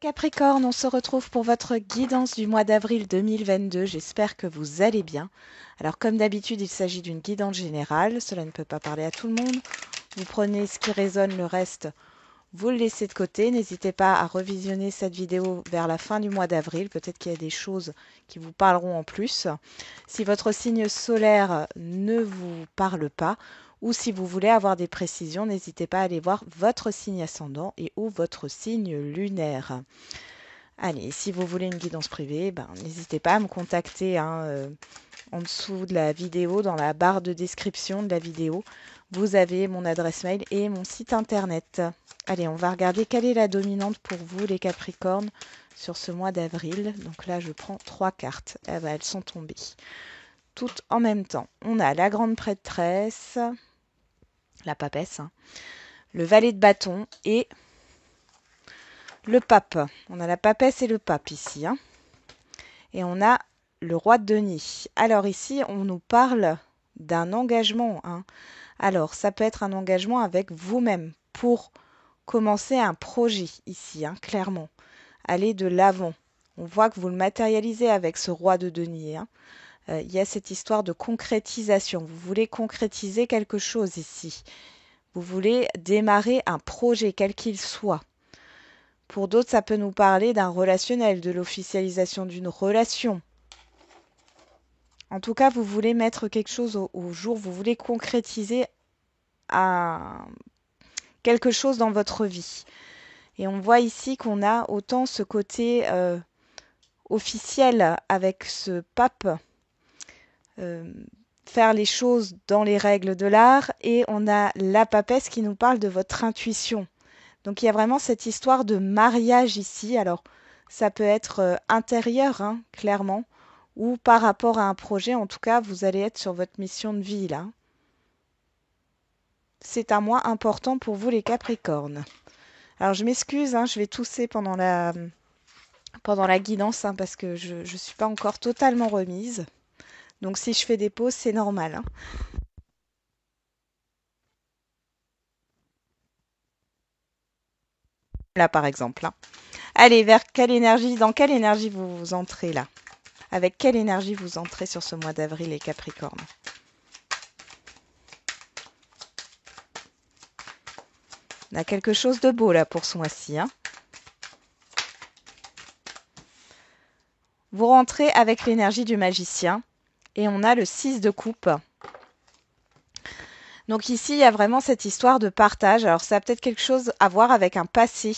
Capricorne, on se retrouve pour votre guidance du mois d'avril 2022. J'espère que vous allez bien. Alors comme d'habitude, il s'agit d'une guidance générale. Cela ne peut pas parler à tout le monde. Vous prenez ce qui résonne, le reste, vous le laissez de côté. N'hésitez pas à revisionner cette vidéo vers la fin du mois d'avril. Peut-être qu'il y a des choses qui vous parleront en plus. Si votre signe solaire ne vous parle pas, ou si vous voulez avoir des précisions, n'hésitez pas à aller voir votre signe ascendant et ou votre signe lunaire. Allez, si vous voulez une guidance privée, n'hésitez pas à me contacter en dessous de la vidéo, dans la barre de description de la vidéo. Vous avez mon adresse mail et mon site internet. Allez, on va regarder quelle est la dominante pour vous, les Capricornes, sur ce mois d'avril. Donc là, je prends 3 cartes. Elles sont tombées toutes en même temps. On a la grande prêtresse, la papesse, le valet de bâton et le pape. On a la papesse et le pape ici. Et on a le roi de denier. Alors ici, on nous parle d'un engagement. Alors, ça peut être un engagement avec vous-même pour commencer un projet ici, clairement. Aller de l'avant. On voit que vous le matérialisez avec ce roi de denier. Il y a cette histoire de concrétisation. Vous voulez concrétiser quelque chose ici. Vous voulez démarrer un projet, quel qu'il soit. Pour d'autres, ça peut nous parler d'un relationnel, de l'officialisation d'une relation. En tout cas, vous voulez mettre quelque chose au jour, vous voulez concrétiser quelque chose dans votre vie. Et on voit ici qu'on a autant ce côté officiel avec ce pape, faire les choses dans les règles de l'art, et on a la papesse qui nous parle de votre intuition. Donc il y a vraiment cette histoire de mariage ici. Alors ça peut être intérieur, clairement, ou par rapport à un projet. En tout cas, vous allez être sur votre mission de vie là. C'est un mois important pour vous les Capricornes. Alors je m'excuse, je vais tousser pendant la guidance parce que je ne suis pas encore totalement remise. Donc si je fais des pauses, c'est normal. Là par exemple. Allez, dans quelle énergie vous entrez là? Avec quelle énergie vous entrez sur ce mois d'avril les Capricornes? On a quelque chose de beau là pour ce mois-ci. Vous rentrez avec l'énergie du magicien et on a le 6 de coupe. Donc ici, il y a vraiment cette histoire de partage. Alors ça a peut-être quelque chose à voir avec un passé.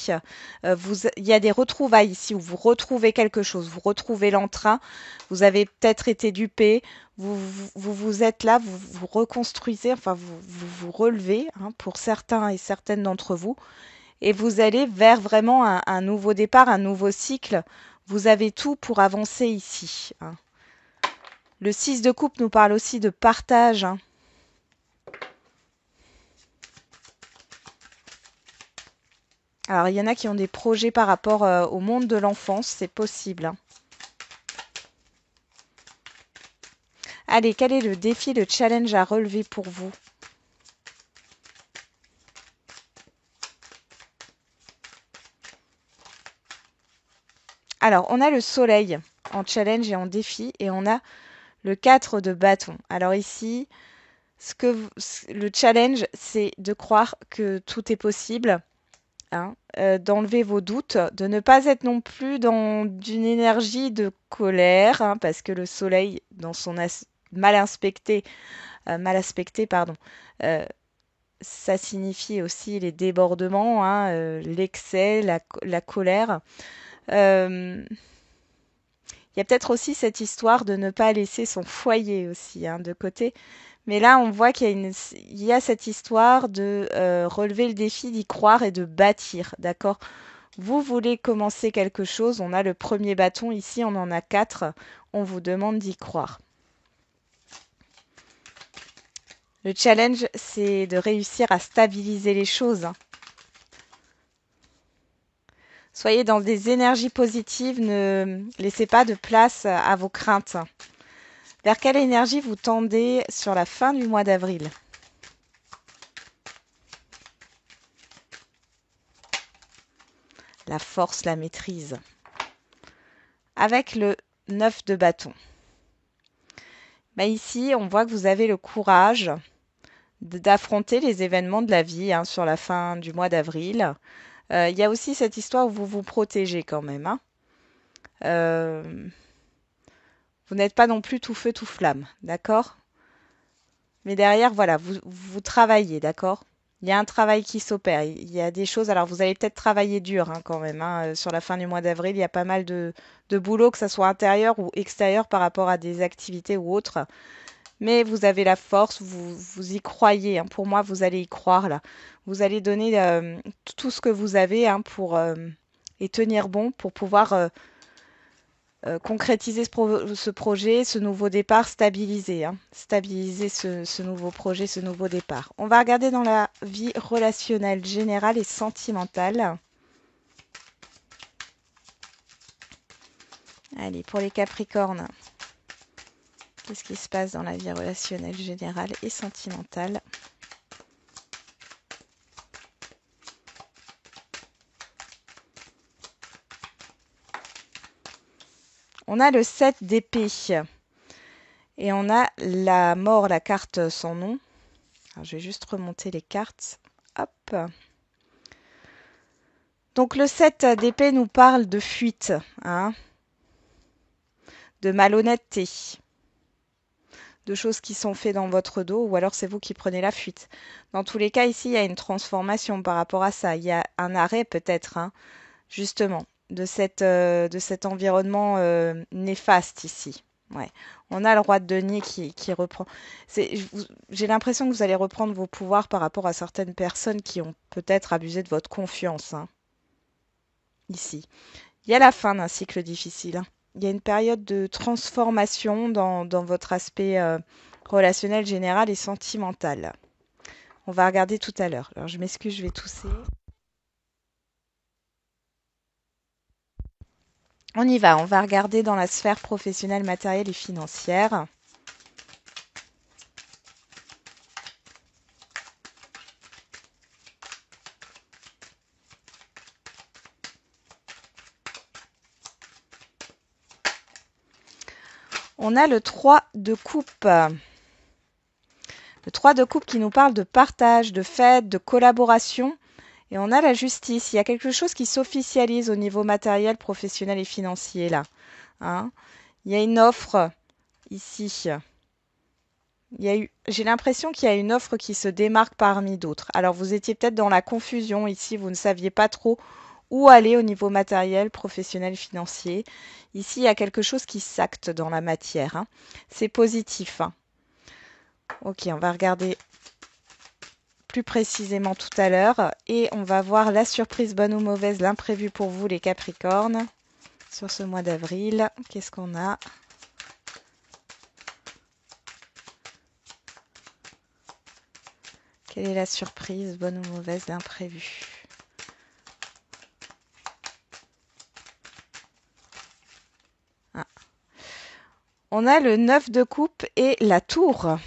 Il y a des retrouvailles ici où vous retrouvez quelque chose, vous retrouvez l'entrain, vous avez peut-être été dupé, vous êtes là, vous vous reconstruisez, enfin vous relevez pour certains et certaines d'entre vous. Et vous allez vers vraiment un nouveau départ, un nouveau cycle. Vous avez tout pour avancer ici. Le 6 de coupe nous parle aussi de partage. Alors, il y en a qui ont des projets par rapport au monde de l'enfance, c'est possible. Allez, quel est le défi, le challenge à relever pour vous? Alors, on a le soleil en challenge et en défi, et on a le 4 de bâton. Alors ici, le challenge, c'est de croire que tout est possible. D'enlever vos doutes, de ne pas être non plus dans une énergie de colère, parce que le soleil, dans son mal aspecté, pardon, ça signifie aussi les débordements, l'excès, la colère. Il y a peut-être aussi cette histoire de ne pas laisser son foyer aussi de côté. Mais là, on voit qu'il y a cette histoire de relever le défi, d'y croire et de bâtir, d'accord? Vous voulez commencer quelque chose, on a le premier bâton, ici on en a 4, on vous demande d'y croire. Le challenge, c'est de réussir à stabiliser les choses. Soyez dans des énergies positives, ne laissez pas de place à vos craintes. Vers quelle énergie vous tendez sur la fin du mois d'avril? la force, la maîtrise. Avec le 9 de bâton. Bah ici, on voit que vous avez le courage d'affronter les événements de la vie hein, sur la fin du mois d'avril. Il y a aussi cette histoire où vous vous protégez quand même. Hein. Vous n'êtes pas non plus tout feu, tout flamme, d'accord? Mais derrière, voilà, vous travaillez, d'accord? Il y a un travail qui s'opère. Il y a des choses. Alors, vous allez peut-être travailler dur hein, quand même. Hein. Sur la fin du mois d'avril, il y a pas mal de boulot, que ce soit intérieur ou extérieur par rapport à des activités ou autres. Mais vous avez la force, vous y croyez. Hein. Pour moi, vous allez y croire là. Vous allez donner tout ce que vous avez hein, pour et tenir bon pour pouvoir concrétiser ce projet, ce nouveau départ, stabiliser, hein, stabiliser ce nouveau projet, ce nouveau départ. On va regarder dans la vie relationnelle, générale et sentimentale. Allez, pour les Capricornes, qu'est-ce qui se passe dans la vie relationnelle, générale et sentimentale? On a le 7 d'épée et on a la mort, la carte sans nom. Alors, je vais juste remonter les cartes. Hop. Donc le 7 d'épée nous parle de fuite, hein, de malhonnêteté, de choses qui sont faites dans votre dos ou alors c'est vous qui prenez la fuite. Dans tous les cas, ici, il y a une transformation par rapport à ça. Il y a un arrêt peut-être, hein, justement, de cet environnement néfaste ici. Ouais. On a le roi de denier qui reprend. J'ai l'impression que vous allez reprendre vos pouvoirs par rapport à certaines personnes qui ont peut-être abusé de votre confiance. Hein, ici. Il y a la fin d'un cycle difficile. Hein. Il y a une période de transformation dans votre aspect relationnel, général et sentimental. On va regarder tout à l'heure. Alors je m'excuse, je vais tousser. On y va, on va regarder dans la sphère professionnelle, matérielle et financière. On a le 3 de coupe. Le 3 de coupe qui nous parle de partage, de fête, de collaboration. Et on a la justice. Il y a quelque chose qui s'officialise au niveau matériel, professionnel et financier là. Hein. Il y a une offre ici. J'ai l'impression qu'il y a une offre qui se démarque parmi d'autres. Alors vous étiez peut-être dans la confusion ici, vous ne saviez pas trop où aller au niveau matériel, professionnel, financier. Ici, il y a quelque chose qui s'acte dans la matière. Hein. C'est positif. Hein. Ok, on va regarder plus précisément tout à l'heure et on va voir la surprise bonne ou mauvaise, l'imprévu pour vous les Capricornes sur ce mois d'avril. Qu'est-ce qu'on a ? Quelle est la surprise, bonne ou mauvaise, l'imprévu? Ah. On a le 9 de coupe et la tour.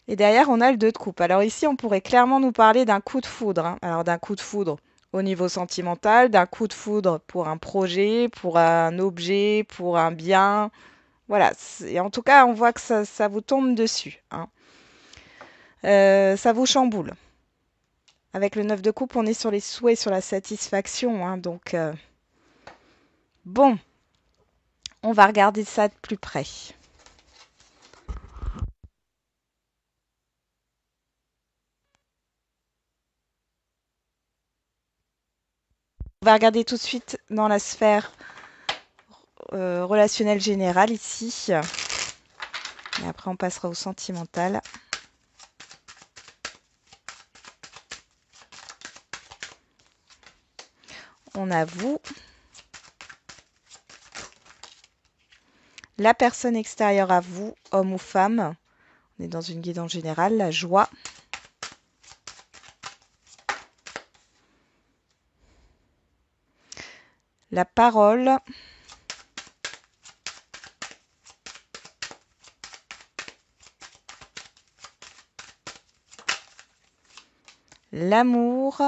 Et derrière, on a le 2 de coupe. Alors ici, on pourrait clairement nous parler d'un coup de foudre. Hein. Alors d'un coup de foudre au niveau sentimental, d'un coup de foudre pour un projet, pour un objet, pour un bien. Voilà. Et en tout cas, on voit que ça vous tombe dessus. Hein. Ça vous chamboule. Avec le 9 de coupe, on est sur les souhaits, sur la satisfaction. Hein, donc, bon, on va regarder ça de plus près. On va regarder tout de suite dans la sphère relationnelle générale ici. Et après, on passera au sentimental. On a vous, la personne extérieure à vous, homme ou femme. On est dans une guidance générale, la joie. La parole. L'amour.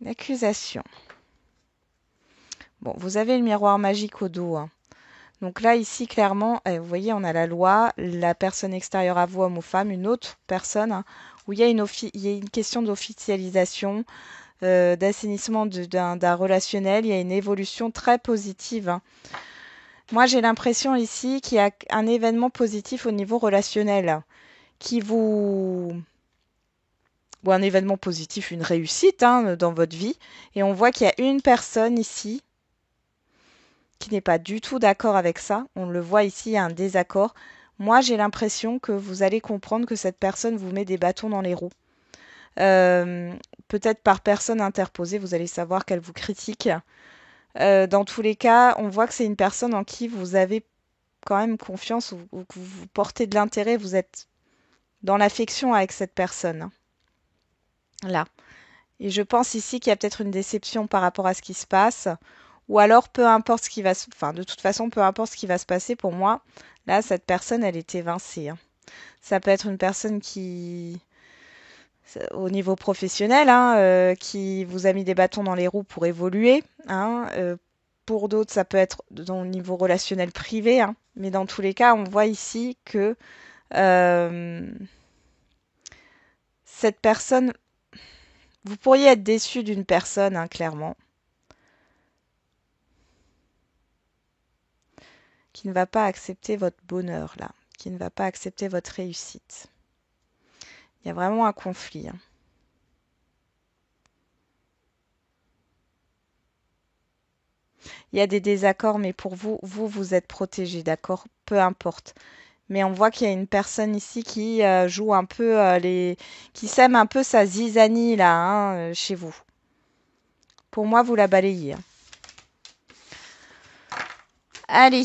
L'accusation. Bon, vous avez le miroir magique au dos, hein. Donc là, ici, clairement, vous voyez, on a la loi, la personne extérieure à vous, homme ou femme, une autre personne, hein, où il y a une question d'officialisation, d'assainissement d'un relationnel. Il y a une évolution très positive, hein. Moi, j'ai l'impression ici qu'il y a un événement positif au niveau relationnel qui vous... ou un événement positif, une réussite, hein, dans votre vie. Et on voit qu'il y a une personne ici qui n'est pas du tout d'accord avec ça. On le voit ici, il y a un désaccord. Moi, j'ai l'impression que vous allez comprendre que cette personne vous met des bâtons dans les roues. Euh, Peut-être par personne interposée, vous allez savoir qu'elle vous critique. Dans tous les cas, on voit que c'est une personne en qui vous avez quand même confiance ou que vous portez de l'intérêt, vous êtes dans l'affection avec cette personne, hein. Là. Et je pense ici qu'il y a peut-être une déception par rapport à ce qui se passe. Ou alors, peu importe ce qui va se... Enfin, de toute façon, peu importe ce qui va se passer pour moi, là, cette personne, elle est évincée, hein. Ça peut être une personne qui, au niveau professionnel, hein, qui vous a mis des bâtons dans les roues pour évoluer, hein. Pour d'autres, ça peut être au niveau relationnel privé, hein. Mais dans tous les cas, on voit ici que euh, cette personne, vous pourriez être déçu d'une personne, hein, clairement, qui ne va pas accepter votre bonheur, là, qui ne va pas accepter votre réussite. Il y a vraiment un conflit, hein. Il y a des désaccords, mais pour vous, vous êtes protégé, d'accord? Peu importe. Mais on voit qu'il y a une personne ici qui joue un peu qui sème un peu sa zizanie là, hein, chez vous. Pour moi, vous la balayez, hein. Allez,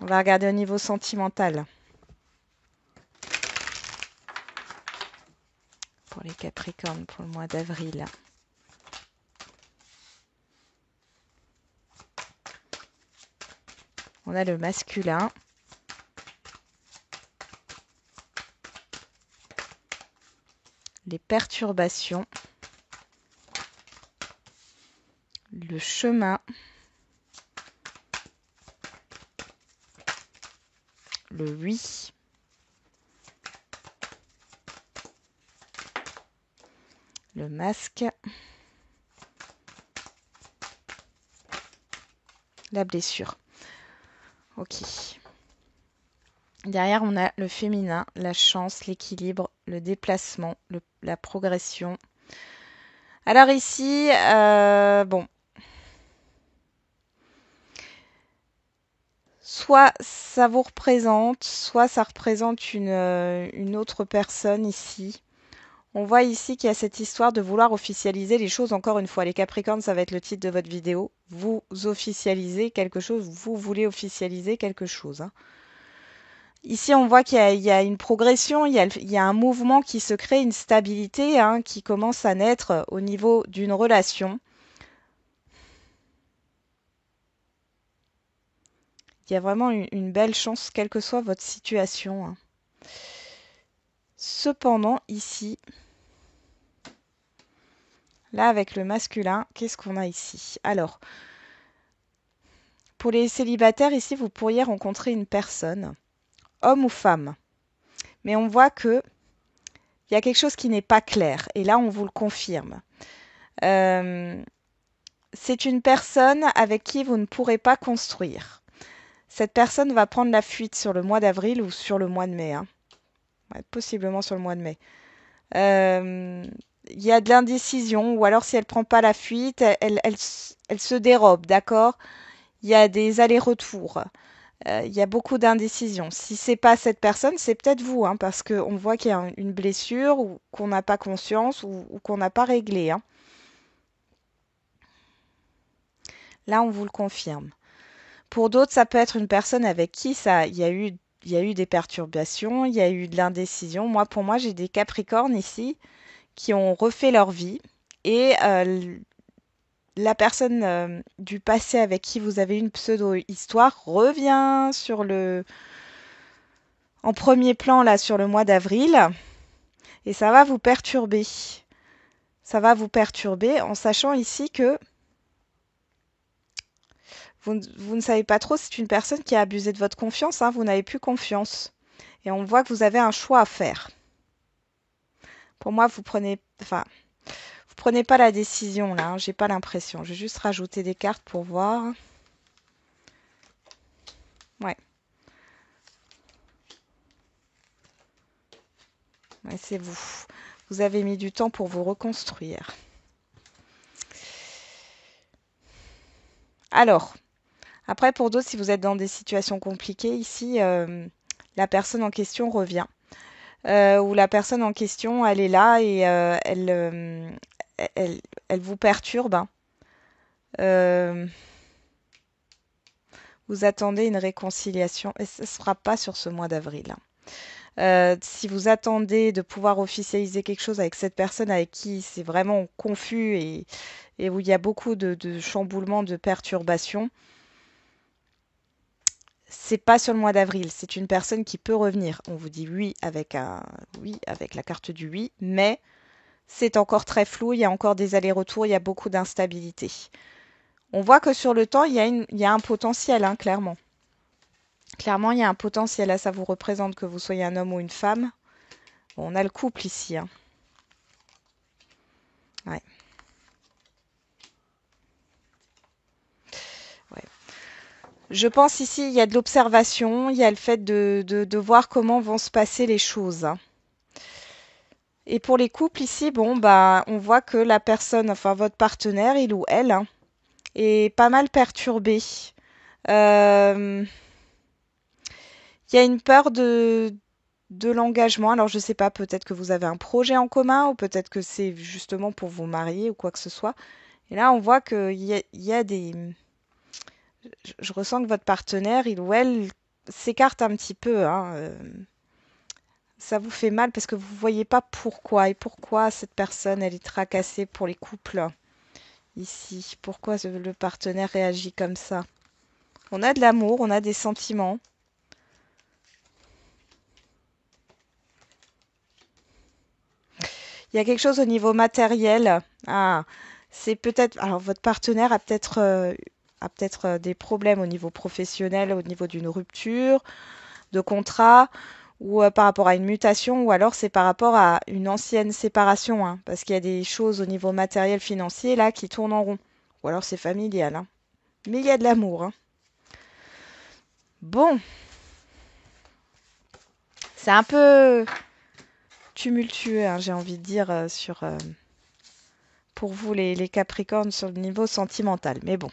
on va regarder au niveau sentimental. Pour les Capricornes, pour le mois d'avril. On a le masculin. Les perturbations. Le chemin. Le oui. Le masque. La blessure. Ok. Derrière, on a le féminin, la chance, l'équilibre, le déplacement, la progression. Alors ici, bon, soit ça vous représente, soit ça représente une autre personne ici. On voit ici qu'il y a cette histoire de vouloir officialiser les choses. Encore une fois, les Capricornes, ça va être le titre de votre vidéo. Vous officialisez quelque chose, vous voulez officialiser quelque chose, hein. Ici, on voit qu'il y a une progression, il y a un mouvement qui se crée, une stabilité, hein, qui commence à naître au niveau d'une relation. Il y a vraiment une belle chance, quelle que soit votre situation, hein. Cependant, ici, là, avec le masculin, qu'est-ce qu'on a ici? Alors, pour les célibataires, ici, vous pourriez rencontrer une personne, homme ou femme. Mais on voit que il y a quelque chose qui n'est pas clair. Et là, on vous le confirme. Euh, c'est une personne avec qui vous ne pourrez pas construire. Cette personne va prendre la fuite sur le mois d'avril ou sur le mois de mai, hein. Ouais, possiblement sur le mois de mai. Il y a de l'indécision, ou alors si elle prend pas la fuite, elle se dérobe, d'accord? Il y a des allers-retours. Il y a beaucoup d'indécision. Si c'est pas cette personne, c'est peut-être vous, hein, parce qu'on voit qu'il y a une blessure ou qu'on n'a pas conscience ou qu'on n'a pas réglé, hein. Là, on vous le confirme. Pour d'autres, ça peut être une personne avec qui il y a eu des perturbations, il y a eu de l'indécision. Moi, pour moi, j'ai des Capricornes ici qui ont refait leur vie et la personne du passé avec qui vous avez une pseudo-histoire revient en premier plan là sur le mois d'avril et ça va vous perturber. ça va vous perturber en sachant ici que vous ne savez pas trop, c'est une personne qui a abusé de votre confiance, hein, vous n'avez plus confiance. Et on voit que vous avez un choix à faire. Pour moi, vous prenez pas la décision là, hein, j'ai pas l'impression. Je vais juste rajouter des cartes pour voir. Ouais. Ouais, c'est vous. Vous avez mis du temps pour vous reconstruire. Alors, après, pour d'autres, si vous êtes dans des situations compliquées, ici, la personne en question revient. Ou la personne en question, elle est là et elle vous perturbe, hein. Euh, vous attendez une réconciliation et ce ne sera pas sur ce mois d'avril, hein. Si vous attendez de pouvoir officialiser quelque chose avec cette personne avec qui c'est vraiment confus et où il y a beaucoup de chamboulements, de perturbations, c'est pas sur le mois d'avril. C'est une personne qui peut revenir. On vous dit oui avec la carte du oui, mais c'est encore très flou. Il y a encore des allers-retours. Il y a beaucoup d'instabilité. On voit que sur le temps, il y a un potentiel, hein, clairement. Clairement, il y a un potentiel. Là, ça vous représente que vous soyez un homme ou une femme. Bon, on a le couple ici, hein. Ouais. Ouais. Je pense ici, il y a de l'observation, il y a le fait de voir comment vont se passer les choses, hein. Et pour les couples ici, bon, bah, on voit que la personne, enfin votre partenaire, il ou elle, hein, est pas mal perturbé. Euh, Il y a une peur de l'engagement. Alors, je sais pas, peut-être que vous avez un projet en commun ou peut-être que c'est justement pour vous marier ou quoi que ce soit. Et là, on voit il y a des... Je ressens que votre partenaire, il ou elle, s'écarte un petit peu, hein. Ça vous fait mal parce que vous voyez pas pourquoi et pourquoi cette personne, elle est tracassée pour les couples ici. Pourquoi le partenaire réagit comme ça? On a de l'amour, on a des sentiments. Il y a quelque chose au niveau matériel. Ah, c'est peut-être. Alors, votre partenaire a peut-être des problèmes au niveau professionnel, au niveau d'une rupture de contrat, ou par rapport à une mutation, ou alors c'est par rapport à une ancienne séparation, hein, parce qu'il y a des choses au niveau matériel financier là qui tournent en rond. Ou alors c'est familial, hein. Mais il y a de l'amour, hein. Bon, c'est un peu tumultueux, hein, j'ai envie de dire, pour vous les Capricornes sur le niveau sentimental. Mais bon,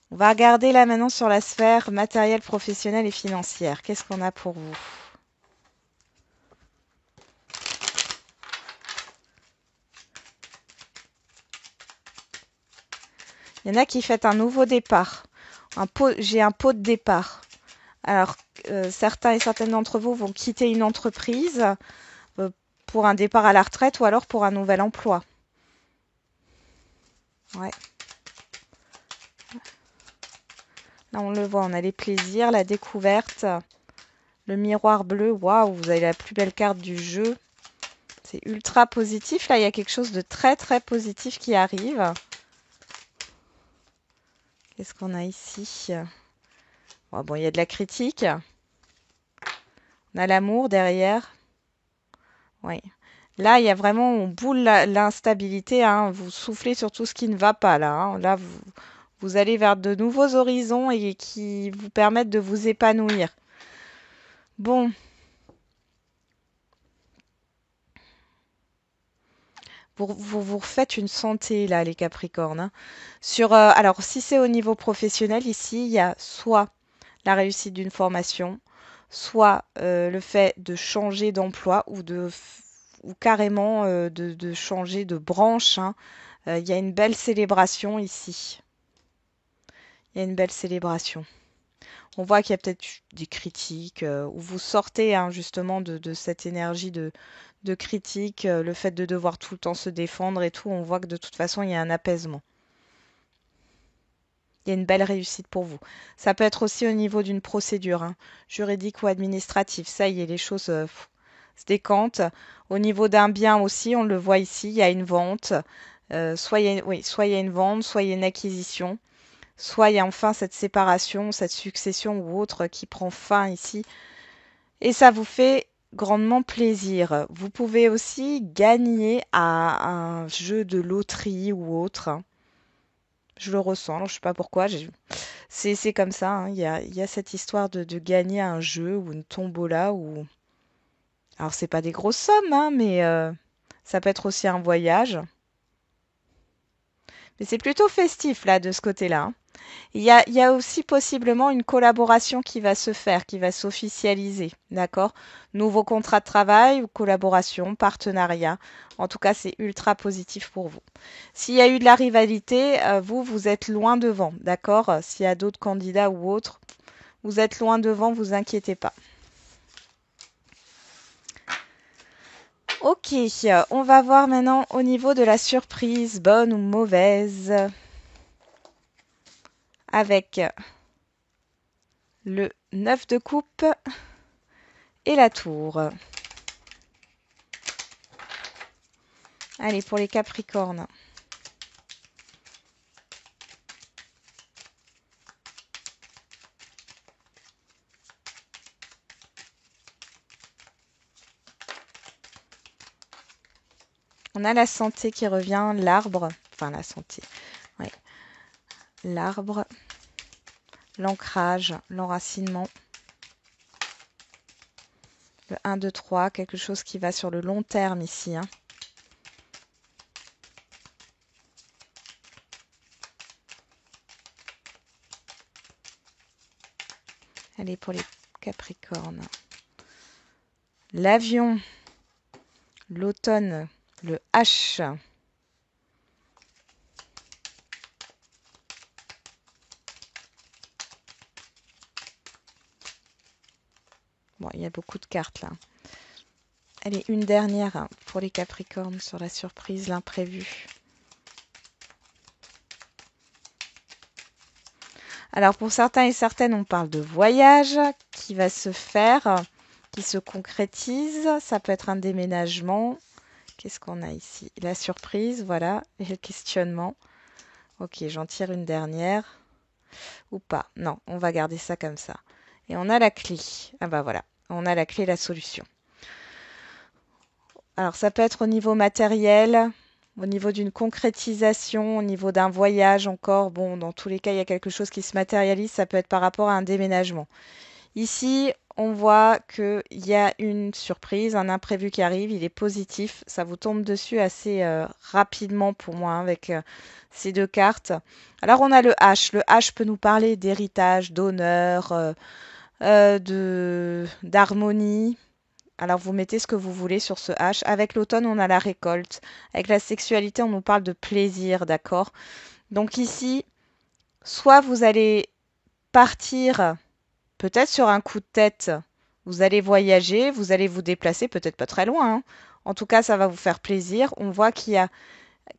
on va regarder là maintenant sur la sphère matérielle, professionnelle et financière. Qu'est-ce qu'on a pour vous? Il y en a qui fêtent un nouveau départ. J'ai un pot de départ. Alors, certains et certaines d'entre vous vont quitter une entreprise euh, pour un départ à la retraite ou alors pour un nouvel emploi. Ouais. Là, on le voit, on a les plaisirs, la découverte, le miroir bleu. Waouh, vous avez la plus belle carte du jeu. C'est ultra positif. Là, il y a quelque chose de très, très positif qui arrive. Qu'est-ce qu'on a ici? Oh, bon, il y a de la critique. On a l'amour derrière. Oui. Là, il y a vraiment, on boule l'instabilité, hein. Vous soufflez sur tout ce qui ne va pas là, hein. Là, vous allez vers de nouveaux horizons et qui vous permettent de vous épanouir. Bon, vous refaites une santé là, les Capricornes, hein. Alors, si c'est au niveau professionnel, ici, il y a soit la réussite d'une formation, soit le fait de changer d'emploi ou carrément de changer de branche, hein. Il y a une belle célébration ici. Il y a une belle célébration. On voit qu'il y a peut-être des critiques, où vous sortez, hein, justement de cette énergie de critique, le fait de devoir tout le temps se défendre et tout. On voit que de toute façon, il y a un apaisement. Il y a une belle réussite pour vous. Ça peut être aussi au niveau d'une procédure, hein, juridique ou administrative. Ça y est, les choses, se décante. Au niveau d'un bien aussi, on le voit ici, il y a une vente. Oui, soit il y a une vente, soit il y a une acquisition, soit il y a enfin cette séparation, cette succession ou autre qui prend fin ici. Et ça vous fait grandement plaisir. Vous pouvez aussi gagner à un jeu de loterie ou autre. Je le ressens, alors je sais pas pourquoi. C'est comme ça, hein. Il y a cette histoire de gagner à un jeu ou une tombola ou. Alors c'est pas des grosses sommes, hein, mais ça peut être aussi un voyage. Mais c'est plutôt festif là de ce côté-là, hein. Il y a aussi possiblement une collaboration qui va se faire, qui va s'officialiser, d'accord? Nouveau contrat de travail ou collaboration, partenariat. En tout cas, c'est ultra positif pour vous. S'il y a eu de la rivalité, vous, vous êtes loin devant, d'accord? S'il y a d'autres candidats ou autres, vous êtes loin devant, vous inquiétez pas. Ok, on va voir maintenant au niveau de la surprise, bonne ou mauvaise, avec le 9 de coupe et la tour. Allez, pour les Capricornes. On a la santé qui revient, l'arbre, enfin la santé, ouais. L'arbre, l'ancrage, l'enracinement. Le 1, 2, 3, quelque chose qui va sur le long terme ici, hein. Allez, pour les Capricornes. L'avion, l'automne, le H. Bon, il y a beaucoup de cartes là. Allez, une dernière hein, pour les Capricornes sur la surprise, l'imprévu. Alors pour certains et certaines, on parle de voyage qui va se faire, qui se concrétise. Ça peut être un déménagement. Qu'est-ce qu'on a ici? La surprise, voilà, et le questionnement. Ok, j'en tire une dernière. Ou pas. Non, on va garder ça comme ça. Et on a la clé. Ah bah voilà, on a la clé, la solution. Alors ça peut être au niveau matériel, au niveau d'une concrétisation, au niveau d'un voyage encore. Bon, dans tous les cas, il y a quelque chose qui se matérialise. Ça peut être par rapport à un déménagement. Ici, on voit qu'il y a une surprise, un imprévu qui arrive. Il est positif. Ça vous tombe dessus assez rapidement pour moi hein, avec ces deux cartes. Alors on a le H. Le H peut nous parler d'héritage, d'honneur, d'harmonie. Alors vous mettez ce que vous voulez sur ce H. Avec l'automne, on a la récolte. Avec la sexualité, on nous parle de plaisir, d'accord? Donc ici, soit vous allez partir peut-être sur un coup de tête, vous allez voyager, vous allez vous déplacer, peut-être pas très loin, hein. En tout cas, ça va vous faire plaisir. On voit qu'il y a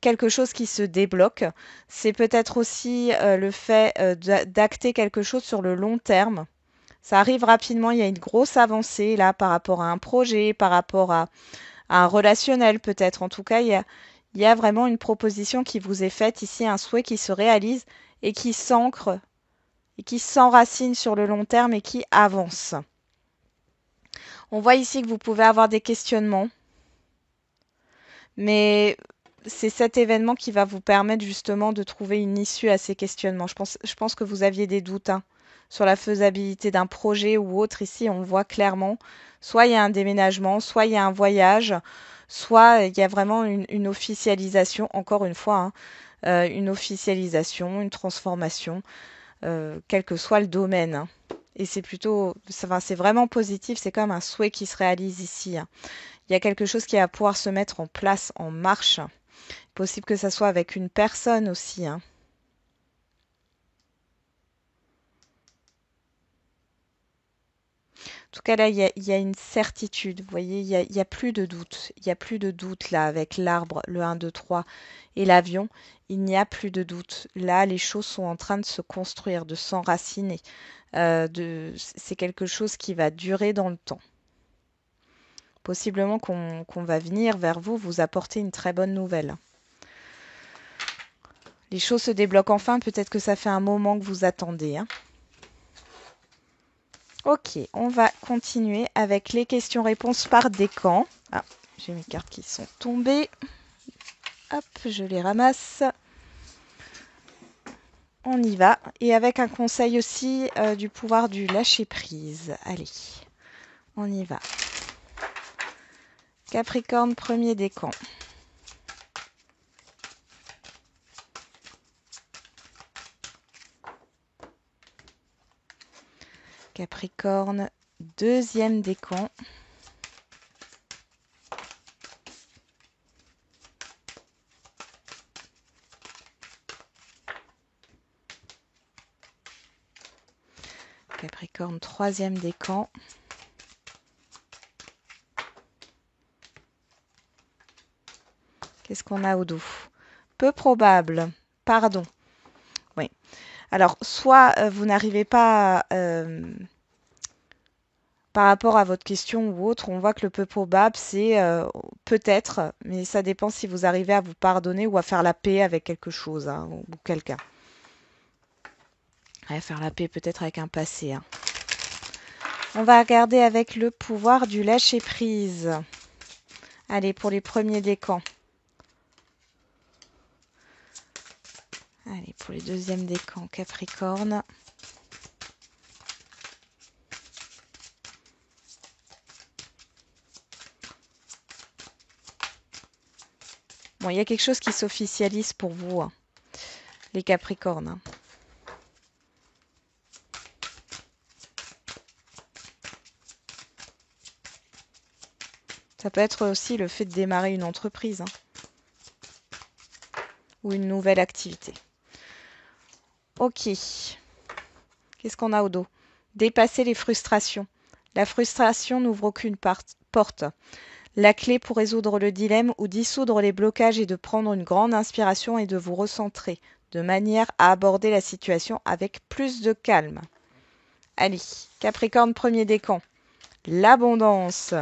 quelque chose qui se débloque. C'est peut-être aussi le fait d'acter quelque chose sur le long terme. Ça arrive rapidement, il y a une grosse avancée là par rapport à un projet, par rapport à un relationnel peut-être. En tout cas, il y a vraiment une proposition qui vous est faite ici, un souhait qui se réalise et qui s'ancre et qui s'enracine sur le long terme et qui avance. On voit ici que vous pouvez avoir des questionnements, mais c'est cet événement qui va vous permettre justement de trouver une issue à ces questionnements. Je pense que vous aviez des doutes hein, sur la faisabilité d'un projet ou autre. Ici, on voit clairement, soit il y a un déménagement, soit il y a un voyage, soit il y a vraiment une officialisation, encore une fois, hein, une officialisation, une transformation, quel que soit le domaine, hein. Et c'est plutôt, enfin, c'est vraiment positif, c'est comme un souhait qui se réalise ici, hein. Il y a quelque chose qui va pouvoir se mettre en place, en marche. Possible que ça soit avec une personne aussi, hein. En tout cas, là, il y a une certitude. Vous voyez, il y a plus de doute. Il n'y a plus de doute là avec l'arbre, le 1, 2, 3 et l'avion. Il n'y a plus de doute. Là, les choses sont en train de se construire, de s'enraciner. C'est quelque chose qui va durer dans le temps. Possiblement qu'on va venir vers vous, vous apporter une très bonne nouvelle. Les choses se débloquent enfin, peut-être que ça fait un moment que vous attendez. Hein. Ok, on va continuer avec les questions-réponses par décan. Ah, j'ai mes cartes qui sont tombées. Hop, je les ramasse. On y va. Et avec un conseil aussi du pouvoir du lâcher-prise. Allez, on y va. Capricorne, premier décan. Capricorne, deuxième décan. Capricorne, troisième décan. Qu'est-ce qu'on a au dos? Peu probable. Pardon. Oui. Alors, soit vous n'arrivez pas, par rapport à votre question ou autre, on voit que le peu probable, c'est peut-être, mais ça dépend si vous arrivez à vous pardonner ou à faire la paix avec quelque chose hein, ou quelqu'un. Ouais, faire la paix peut-être avec un passé. Hein. On va regarder avec le pouvoir du lâcher-prise. Allez, pour les premiers décans. Allez, pour les deuxièmes décans, Capricorne. Bon, il y a quelque chose qui s'officialise pour vous, hein, les Capricornes. Hein. Ça peut être aussi le fait de démarrer une entreprise hein, ou une nouvelle activité. Ok. Qu'est-ce qu'on a au dos? Dépasser les frustrations. La frustration n'ouvre aucune porte. La clé pour résoudre le dilemme ou dissoudre les blocages est de prendre une grande inspiration et de vous recentrer, de manière à aborder la situation avec plus de calme. Allez, Capricorne, premier décan. L'abondance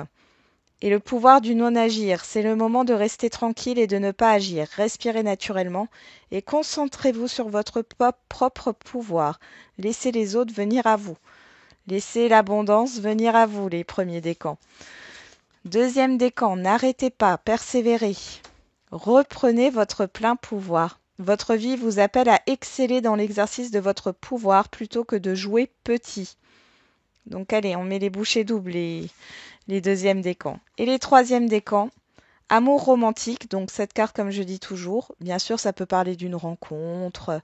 et le pouvoir du non-agir. C'est le moment de rester tranquille et de ne pas agir. Respirez naturellement et concentrez-vous sur votre propre pouvoir. Laissez les autres venir à vous. Laissez l'abondance venir à vous, les premiers décans. Deuxième décan, n'arrêtez pas, persévérez. Reprenez votre plein pouvoir. Votre vie vous appelle à exceller dans l'exercice de votre pouvoir plutôt que de jouer petit. Donc allez, on met les bouchées doubles, les deuxièmes décans. Et les troisièmes décans, amour romantique. Donc cette carte, comme je dis toujours, bien sûr, ça peut parler d'une rencontre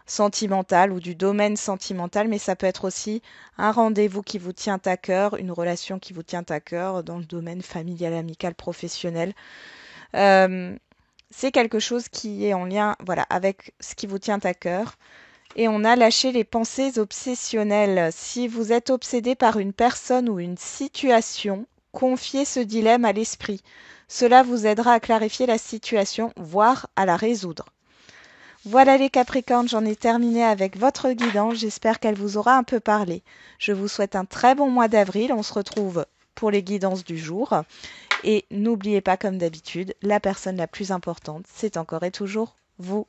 sentimentale ou du domaine sentimental, mais ça peut être aussi un rendez-vous qui vous tient à cœur, une relation qui vous tient à cœur dans le domaine familial, amical, professionnel. C'est quelque chose qui est en lien voilà, avec ce qui vous tient à cœur. Et on a lâché les pensées obsessionnelles. Si vous êtes obsédé par une personne ou une situation, confiez ce dilemme à l'esprit. Cela vous aidera à clarifier la situation, voire à la résoudre. Voilà les Capricornes, j'en ai terminé avec votre guidance. J'espère qu'elle vous aura un peu parlé. Je vous souhaite un très bon mois d'avril. On se retrouve pour les guidances du jour. Et n'oubliez pas, comme d'habitude, la personne la plus importante, c'est encore et toujours vous.